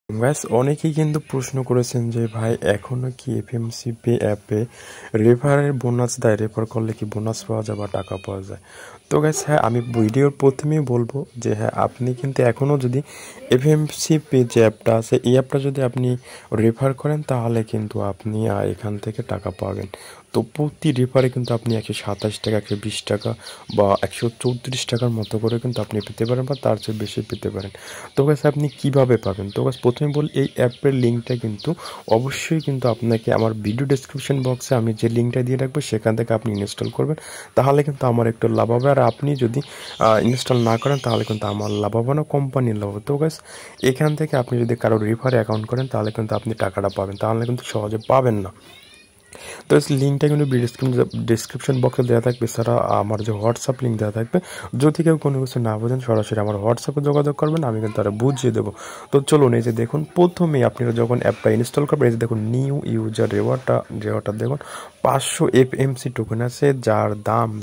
Guys অনেকেই কিন্তু প্রশ্ন করেছেন যে ভাই এখনো কি এফএমসি পে অ্যাপে রেফারের বোনাস দেয়, রেফার করলে কি বোনাস পাওয়া যায় বা টাকা পাওয়া যায়? তো গাইস হ্যাঁ, আমি ভিডিওর প্রথমেই বলবো যে হ্যাঁ, আপনি কিন্তু এখনও যদি এফএমসি পে যে অ্যাপটা আছে এই অ্যাপটা যদি আপনি রেফার করেন তাহলে কিন্তু আপনি এখান থেকে টাকা পাবেন। তো প্রতি রেফারে কিন্তু আপনি 127 টাকা, 120 টাকা বা 134 টাকার মতো করে কিন্তু আপনি পেতে পারেন বা তার চেয়ে বেশি পেতে পারেন। তো গাছ আপনি কিভাবে পাবেন? তো গাছ প্রথমে বলি, এই অ্যাপের লিঙ্কটা কিন্তু অবশ্যই কিন্তু আপনাকে আমার ভিডিও ডেসক্রিপশন বক্সে আমি যে লিঙ্কটা দিয়ে রাখবো সেখান থেকে আপনি ইনস্টল করবেন, তাহলে কিন্তু আমার একটু লাভ হবে। আর আপনি যদি ইনস্টল না করেন তাহলে কিন্তু আমার লাভ হবে না, কোম্পানির লাভ হবে। তো গাছ এখান থেকে আপনি যদি কারো রেফারে অ্যাকাউন্ট করেন তাহলে কিন্তু আপনি টাকাটা পাবেন, তাহলে কিন্তু সহজে পাবেন না। তো লিঙ্কটা কিন্তু ডিসক্রিপশন বক্সে দেওয়া থাকবে, এছাড়া আমার যে হোয়াটসঅ্যাপ লিঙ্ক দেওয়া থাকবে। যদি কেউ কোনো কিছু না বোঝেন সরাসরি আমার হোয়াটসঅ্যাপে যোগাযোগ করবেন, আমি কিন্তু তারা বুঝিয়ে দেবো। তো চলুন, এই যে দেখুন প্রথমেই আপনারা যখন অ্যাপটা ইনস্টল করবেন, এই যে দেখুন নিউ ইউজার রেওয়ার্ডটা দেখুন 500 এফএমসি টোকেন আছে,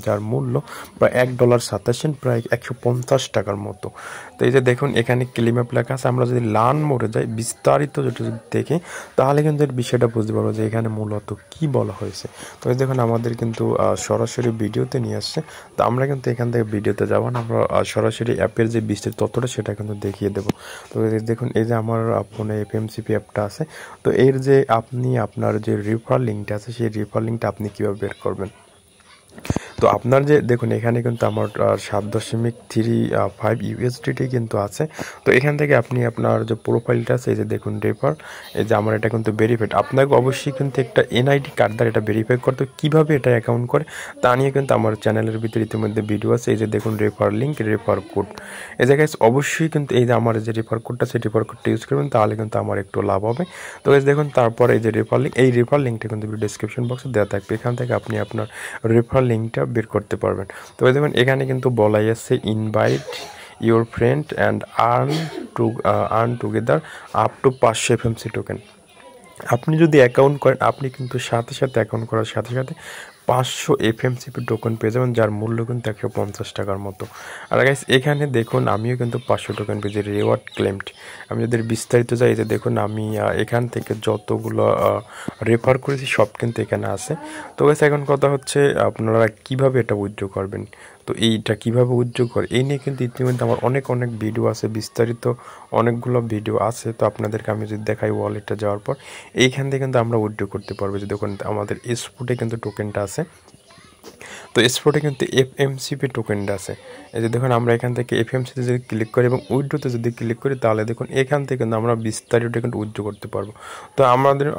যার মূল্য প্রায় $1.27, প্রায় 150 টাকার মতো। তো এই যে দেখুন এখানে ক্লেম অ্যাপ লেখা আছে। আমরা যদি লার্ন মোডে যাই, বিস্তারিত যেটা যদি দেখি তাহলে কিন্তু এর বিষয়টা বুঝতে পারবো যে এখানে মূলত কি বলা হয়েছে। তো এই দেখুন আমাদের কিন্তু সরাসরি ভিডিওতে নিয়ে আসছে। তো আমরা কিন্তু এখান থেকে ভিডিওতে যাবো না, আমরা সরাসরি অ্যাপের যে বিস্তারিত তথ্যটা সেটা কিন্তু দেখিয়ে দেবো। তো দেখুন এই যে আমার ফোনে এফএমসিপি অ্যাপটা আছে। তো এর যে আপনি আপনার যে রেফার লিঙ্কটা আছে সেই রেফার লিঙ্কটা আপনি কীভাবে বের করবেন? তো আপনার যে দেখুন এখানে কিন্তু আমার 7.35 USDT কিন্তু আছে। তো এখান থেকে আপনি আপনার যে প্রোফাইলটা আছে, এই যে দেখুন রেফার, এই যে আমার এটা কিন্তু ভেরিফাইড। আপনাকে অবশ্যই কিন্তু একটা এনআইডি কার্ড দ্বারা এটা ভেরিফাই করতে, কীভাবে এটা অ্যাকাউন্ট করে তা নিয়ে কিন্তু আমার চ্যানেলের ভিতরে ইতিমধ্যে ভিডিও আছে। এই যে দেখুন রেফার লিঙ্ক, রেফার কোড, এই জায়গায় অবশ্যই কিন্তু এই যে আমার যে রেফার কোডটা সেই রেফার কোডটা ইউজ করবেন, তাহলে কিন্তু আমার একটু লাভ হবে। তো এই দেখুন তারপরে এই যে রেফার লিঙ্ক, এই রেফার লিঙ্কটা কিন্তু ডিসক্রিপশন বক্সে দেওয়া থাকবে, এখান থেকে আপনি আপনার রেফার লিঙ্কটা বের করতে পারবেন। তবে দেখুন এখানে কিন্তু বলাই আছে invite your friend and earn together up to 500 FMC token. আপনি যদি অ্যাকাউন্ট করেন আপনি কিন্তু সাথে সাথে অ্যাকাউন্ট করার সাথে সাথে 500 এফএমসিপি টোকেন পেয়ে যাবেন, যার মূল্য কিন্তু 150 টাকার মতো। আর গাইস এখানে দেখুন আমিও কিন্তু 500 টোকেন পেয়েছি, রিওয়ার্ড ক্লেমড। আমি যদি বিস্তারিত যাই, যে দেখুন আমি এখান থেকে যতগুলো রেফার করেছি সব কিন্তু এখানে আছে। তো গাইস এখন কথা হচ্ছে আপনারা কিভাবে এটা উইথড্র করবেন। তো এইটা কিভাবে উইথড্র করে এই নিয়ে কিন্তু ইতিমধ্যে আমার অনেক ভিডিও আছে, বিস্তারিত অনেকগুলো ভিডিও আছে। তো আপনাদেরকে আমি যদি দেখাই ওয়ালেটটা যাওয়ার পর এইখান থেকে কিন্তু আমরা উইথড্র করতে পারবো। যে দেখুন আমাদের স্পটে কিন্তু টোকেনটা আছে, তো স্পটে কিন্তু এফএমসিপি টোকেনটা আছে। এই যে দেখুন আমরা এখান থেকে এফএমসিতে যদি ক্লিক করি এবং উইথড্রোতে যদি ক্লিক করি তাহলে দেখুন এখান থেকে কিন্তু আমরা বিস্তারিত কিন্তু উইথড্রো করতে পারবো। তো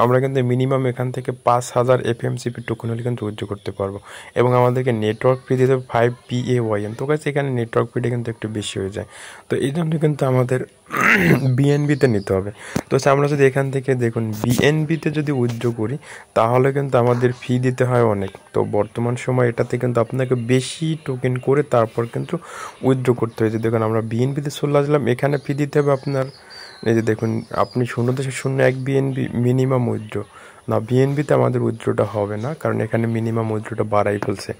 আমরা কিন্তু মিনিমাম এখান থেকে 5000 এফএমসিপি টোকেন হলে কিন্তু উইথড্রো করতে পারবো, এবং আমাদেরকে নেটওয়ার্ক ফি দিতে হবে 5 PAYN। তো কাছে এখানে নেটওয়ার্ক ফিটা কিন্তু একটু বেশি হয়ে যায়, তো এই জন্য কিন্তু আমাদের বিএনবিতে নিতে হবে। তো আমরা যদি এখান থেকে দেখুন বিএনবিতে যদি উইথড্র করি তাহলে কিন্তু আমাদের ফি দিতে হয় অনেক। তো বর্তমান সময় এটাতে কিন্তু আপনাকে বেশি টোকেন করে তারপর কিন্তু উইথড্র করতে হয়। যে দেখুন আমরা বিএনবিতে চলে আসলাম, এখানে ফি দিতে হবে আপনার, এই যে দেখুন আপনি 0.01 বিএনবি মিনিমাম উইথড্র না, বিএনবিতে আমাদের উইথড্রটা হবে না, কারণ এখানে মিনিমাম উইথড্রটা বাড়াই ফেলছে।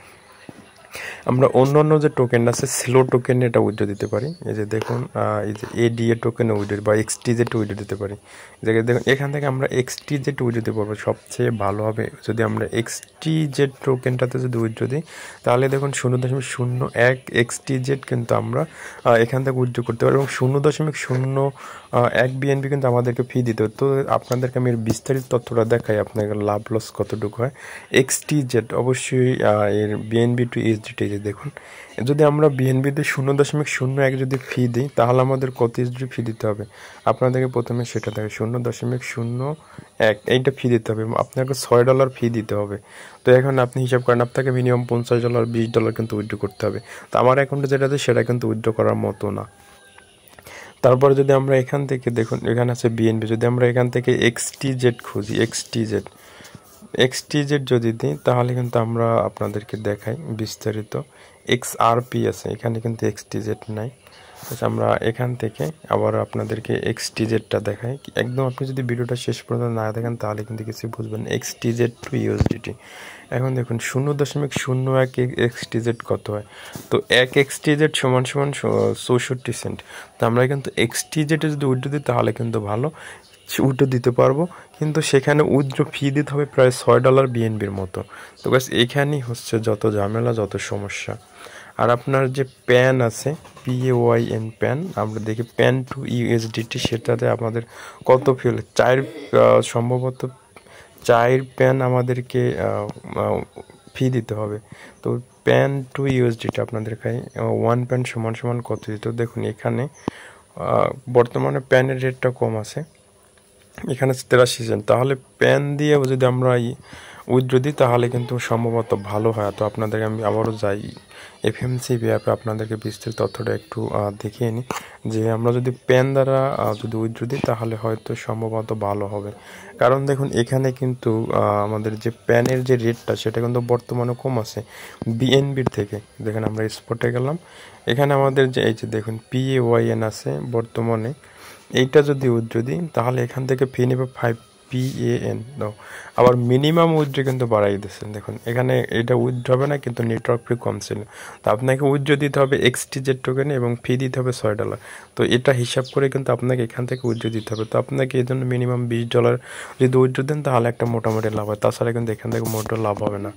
আমরা অন্য যে টোকেন আছে স্লো টোকেন এটা উইথড্র দিতে পারি। এই যে দেখুন এই যে এডিএ টোকেন উইথড্র বা এক্সটিজেড উইথড্র দিতে পারি। দেখুন এখান থেকে আমরা এক্সটিজেড উইথড্র দিতে পারবো, সবচেয়ে ভালো হবে যদি আমরা এক্সটিজেড টোকেনটাতে যদি উইথড্র দিই তাহলে দেখুন 0.01 এক্সটিজেড কিন্তু আমরা এখান থেকে উইথড্র করতে পারি, এবং 0.01 বিএনবি কিন্তু আমাদেরকে ফি দিতে হবে। তো আপনাদেরকে আমি বিস্তারিত তথ্যটা দেখাই, আপনাদের লাভ লস কতটুকু হয়। এক্সটিজেড অবশ্যই এর বিএনবি টু এইচডিটি, যে দেখুন যদি আমরা বিএনবিতে 0.01 যদি ফি দিই তাহলে আমাদের কত এইচডি ফি দিতে হবে আপনাদেরকে প্রথমে সেটা দেখে। 0.01 এইটা ফি দিতে হবে, আপনাকে $6 ফি দিতে হবে। তো এখন আপনি হিসাব করেন আপনাকে মিনিমাম $50, $20 কিন্তু উইথড্র করতে হবে। তো আমার অ্যাকাউন্টে যেটা আছে সেটা কিন্তু উইথড্র করার মতো না। তারপরে যদি আমরা এখান থেকে দেখুন এখানে আছে বিএনবি, যদি আমরা এখান থেকে এক্সটিজেড খুঁজি, এক্সটিজেড যদি দিই তাহলে কিন্তু আমরা আপনাদেরকে দেখাই বিস্তারিত। XRP আছে, এখানে কিন্তু এক্সটিজেড নাই। আচ্ছা, আমরা এখান থেকে আবার আপনাদেরকে এক্সটিজেডটা দেখাই। একদম আপনি যদি ভিডিওটা শেষ পর্যন্ত না দেখেন তাহলে কিন্তু কিছু বুঝবেন। এক্সটিজেড টু ইউএসডিটি এখন দেখুন 0.01 এক্সটিজেড কত হয়। তো 1 এক্সটিজেড সমান সমান 64 সেন্ট। তো আমরা কিন্তু এক্সটিজেডে যদি উইথড্র দিই তাহলে কিন্তু ভালো উইথড্র দিতে পারবো, কিন্তু সেখানে উইথড্র ফি দিতে হবে প্রায় $6 বিএনবির মতো। তো গাইস এখানেই হচ্ছে যত ঝামেলা, যত সমস্যা। আর আপনার যে প্যান আছে PAYN প্যান, আমরা দেখি প্যান টু ইউএসডিটি, সেটাতে আমাদের কত ফিল সম্ভবত 4 প্যান আমাদেরকে ফি দিতে হবে। তো প্যান টু ইউএসডিটি আপনাদের খাই 1 প্যান সমান সমান কত দিত দেখুন। এখানে বর্তমানে প্যানের রেটটা কম আছে, এখানে 83 সেন্ট। তাহলে প্যান দিয়ে যদি আমরা উইথড্র দিই তাহলে কিন্তু সম্ভবত ভালো হয়। তো আপনাদেরকে আমি আবারও যাই FMCB অ্যাপে, আপনাদেরকে বিস্তৃত তথ্যটা একটু দেখিয়ে নিই যে আমরা যদি প্যান দ্বারা যদি উইথড্র দিই তাহলে হয়তো সম্ভবত ভালো হবে। কারণ দেখুন এখানে কিন্তু আমাদের যে প্যানের যে রেটটা সেটা কিন্তু বর্তমানে কম আছে বিএনবির থেকে। দেখেন আমরা স্পটে গেলাম, এখানে আমাদের যে এই যে দেখুন PAYN আছে বর্তমানে, এইটা যদি উইথড্র দিই তাহলে এখান থেকে ফি নেবে 5 PAN দাও। আবার মিনিমাম উইথড্র কিন্তু বাড়াই দিচ্ছেন দেখুন, এখানে এটা উইথড্র হবে না কিন্তু নেটওয়ার্ক ফি কম ছিল। তো আপনাকে উইথড্র দিতে হবে এক্সটিজেড টোকেনে এবং ফি দিতে হবে $6। তো এটা হিসাব করে কিন্তু আপনাকে এখান থেকে উইথড্র দিতে হবে। তো আপনাকে এই জন্য মিনিমাম $20 যদি উইথড্র দেন তাহলে একটা মোটামুটি লাভ হয়, তাছাড়া কিন্তু এখান থেকে মোটো লাভ হবে না।